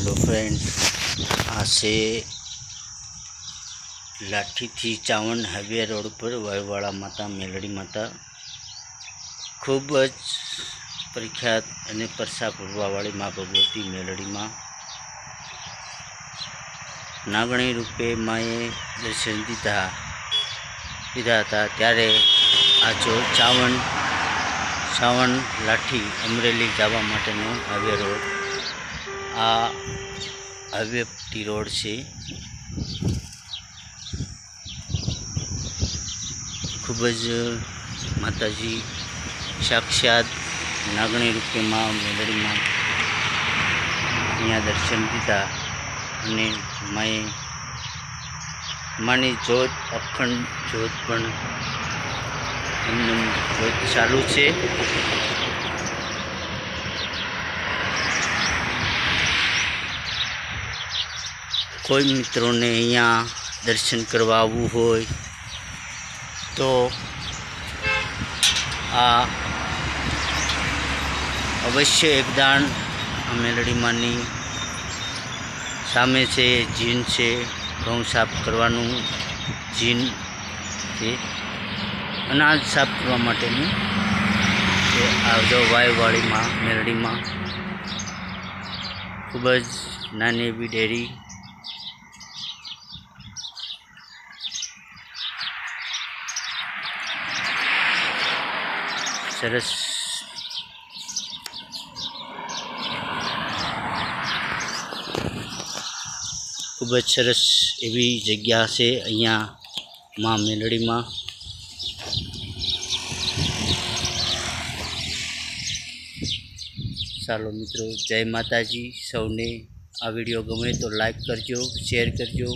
Hello friend, आ से लाठी थी चावण हाईवे रोड पर वायुवाड़ा माता मेलड़ी माता खूबज प्रख्यात अने परसा पूर्वावाड़ी माँ भगवती मेलड़ी माँ नागणी रूपे माए दर्शन दीधा था। त्यारे आ जो चावण लाठी अमरेली जवा माटेनो हाईवे रोड आ हाईवे पट्टी रोड से खूबज माताजी साक्षात नागणी रूपे माँ मेलड़ी माँ अँ दर्शन दीधा अने माए मानी जोत अखंड जोत पण जोत चालू है। कोई मित्रों ने अँ दर्शन करवा आववुं होय तो आ अवश्य एक दान आ मेलड़ी मानी सामे से जीन से घऊं साफ करवानुं जीन से अनाज साफ करवा माटेनुं तो आ जो वायुवाड़ी माँ मेलड़ी माँ खूबज नानी एवी डेरी सरस खूबज सरस एवी जग्या से अँ माँ मेलड़ी माँ। चालो मित्रों, जय माताजी। सौने आ विडियो गमे तो लाइक करजो, शेर करजो।